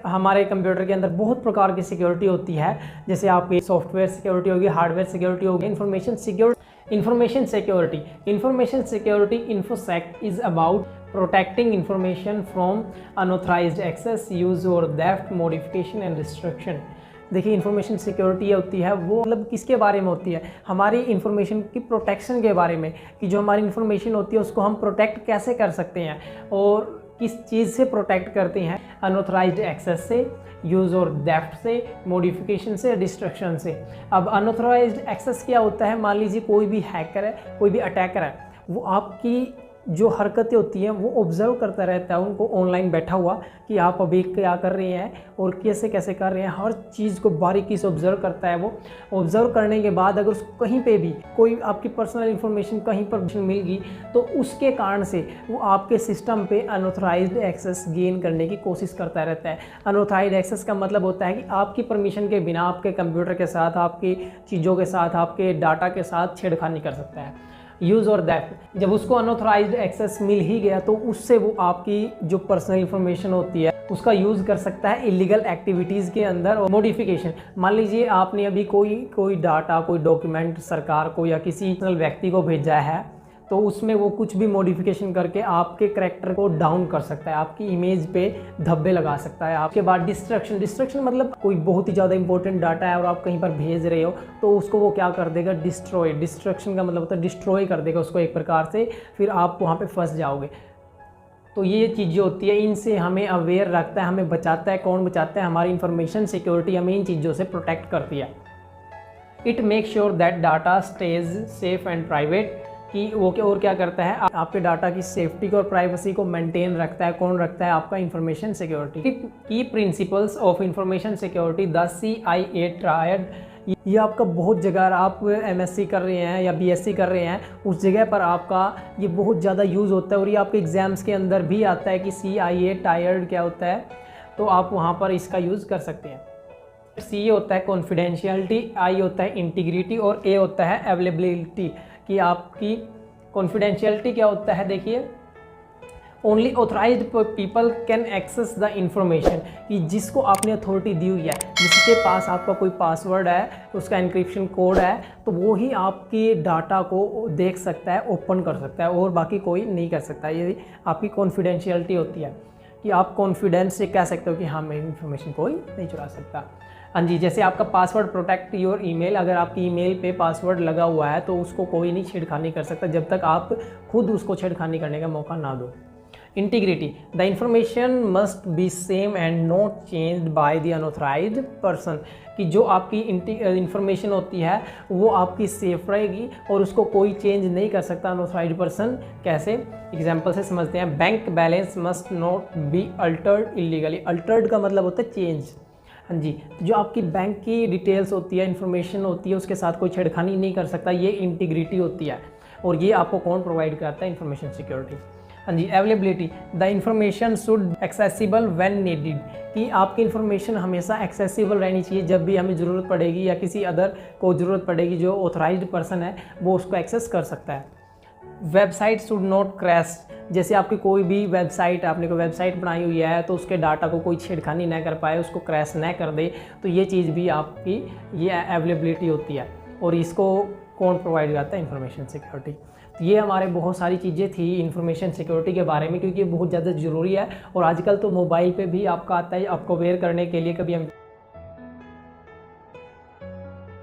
हमारे कंप्यूटर के अंदर बहुत प्रकार की सिक्योरिटी होती है, जैसे आपकी सॉफ्टवेयर सिक्योरिटी होगी, हार्डवेयर सिक्योरिटी होगी, information security infosec is about protecting information from unauthorised access, use और थेफ्ट, मॉडिफिकेशन एंड डिस्ट्रक्शन। देखिए इन्फॉर्मेशन सिक्योरिटी होती है वो मतलब किसके बारे में होती है, हमारी इन्फॉर्मेशन की प्रोटेक्शन के बारे में, कि जो हमारी इन्फॉर्मेशन होती है उसको हम प्रोटेक्ट कैसे कर सकते हैं और किस चीज़ से प्रोटेक्ट करते हैं, अनऑथराइज्ड एक्सेस से, यूज़ और थेफ्ट से, मॉडिफिकेशन से, डिस्ट्रक्शन से। अब अनऑथराइज्ड एक्सेस क्या होता है, मान लीजिए कोई भी हैकर है, कोई भी अटैकर है, वो आपकी जो हरकतें होती हैं वो ऑब्ज़र्व करता रहता है, उनको ऑनलाइन बैठा हुआ कि आप अभी क्या कर रहे हैं और कैसे कैसे कर रहे हैं, हर चीज़ को बारीकी से ऑब्ज़र्व करता है। वो ऑब्ज़र्व करने के बाद अगर उसको कहीं पे भी कोई आपकी पर्सनल इन्फॉर्मेशन कहीं पर मिल गई तो उसके कारण से वो आपके सिस्टम पे अनऑथराइज्ड एक्सेस गेन करने की कोशिश करता रहता है। अनऑथराइज्ड एक्सेस का मतलब होता है कि आपकी परमिशन के बिना आपके कंप्यूटर के साथ, आपकी चीज़ों के साथ, आपके डाटा के साथ छेड़खानी कर सकता है। यूज़ और थेफ्ट, जब उसको अनऑथराइज्ड एक्सेस मिल ही गया तो उससे वो आपकी जो पर्सनल इंफॉर्मेशन होती है उसका यूज़ कर सकता है इलीगल एक्टिविटीज़ के अंदर। और मॉडिफिकेशन, मान लीजिए आपने अभी कोई डाटा, कोई डॉक्यूमेंट सरकार को या किसी व्यक्ति को भेजा है, तो उसमें वो कुछ भी मॉडिफिकेशन करके आपके करैक्टर को डाउन कर सकता है, आपकी इमेज पे धब्बे लगा सकता है। आपके बाद डिस्ट्रक्शन मतलब कोई बहुत ही ज़्यादा इंपॉर्टेंट डाटा है और आप कहीं पर भेज रहे हो तो उसको वो क्या कर देगा, डिस्ट्रॉय। डिस्ट्रक्शन का मतलब होता है डिस्ट्रॉय कर देगा उसको एक प्रकार से, फिर आप वहाँ पे फंस जाओगे। तो ये चीज़ें होती है, इनसे हमें अवेयर रखता है, हमें बचाता है। कौन बचाता है? हमारी इंफॉर्मेशन सिक्योरिटी हमें इन चीज़ों से प्रोटेक्ट करती है। It make sure that data stage safe and private, कि वो और क्या करता है, आपके डाटा की सेफ्टी को और प्राइवेसी को मेंटेन रखता है। कौन रखता है? आपका इंफॉर्मेशन सिक्योरिटी। की principles of information security, the CIA triad. ये आपका बहुत जगह, आप MSc कर रहे हैं या BSc कर रहे हैं, उस जगह पर आपका ये बहुत ज़्यादा यूज़ होता है और ये आपके एग्ज़ाम्स के अंदर भी आता है कि CIA ट्रायड क्या होता है, तो आप वहाँ पर इसका यूज़ कर सकते हैं। C होता है कॉन्फिडेंशियलिटी, I होता है इंटीग्रिटी और A होता है अवेलेबिलिटी, कि आपकी कॉन्फिडेंशियलिटी क्या होता है। देखिए, only authorised people can access the information, कि जिसको आपने अथॉरिटी दी हुई है, जिसके पास आपका कोई पासवर्ड है, उसका एन्क्रिप्शन कोड है, तो वो ही आपके डाटा को देख सकता है, ओपन कर सकता है, और बाकी कोई नहीं कर सकता। ये आपकी कॉन्फिडेंशियलिटी होती है कि आप कॉन्फिडेंस से कह सकते हो कि हाँ, मेरी इन्फॉर्मेशन कोई नहीं चुरा सकता। हाँ जी, जैसे आपका पासवर्ड प्रोटेक्ट योर ईमेल, अगर आपकी ईमेल पे पासवर्ड लगा हुआ है तो उसको कोई नहीं छेड़खानी कर सकता जब तक आप खुद उसको छेड़खानी करने का मौका ना दो। Integrity, the information must be same and not changed by the unauthorised person, कि जो आपकी इंफॉर्मेशन होती है वो आपकी सेफ रहेगी और उसको कोई चेंज नहीं कर सकता अनऑथराइज्ड पर्सन। कैसे? एग्जाम्पल से समझते हैं। Bank balance must not be altered illegally. Altered का मतलब होता है चेंज। हाँ जी, जो आपकी बैंक की डिटेल्स होती है, इन्फॉर्मेशन होती है, उसके साथ कोई छेड़खानी नहीं कर सकता, ये इंटीग्रिटी होती है। और ये आपको कौन प्रोवाइड करता है? Information security. हाँ जी, availability, the information should accessible when needed, कि आपकी इन्फॉर्मेशन हमेशा एक्सेसिबल रहनी चाहिए, जब भी हमें ज़रूरत पड़ेगी या किसी अदर को ज़रूरत पड़ेगी, जो ऑथराइज्ड पर्सन है वो उसको एक्सेस कर सकता है। वेबसाइट शुड नॉट क्रैश, जैसे आपकी कोई भी वेबसाइट, आपने कोई वेबसाइट बनाई हुई है तो उसके डाटा को कोई छेड़खानी ना कर पाए, उसको क्रैश ना कर दे, तो ये चीज़ भी आपकी ये अवेलेबिलिटी होती है। और इसको कौन प्रोवाइड करता है? Information security. तो ये हमारे बहुत सारी चीज़ें थी इंफॉर्मेशन सिक्योरिटी के बारे में, क्योंकि ये बहुत ज़्यादा ज़रूरी है और आजकल तो मोबाइल पे भी आपका आता है, आपको अवेयर करने के लिए। कभी हम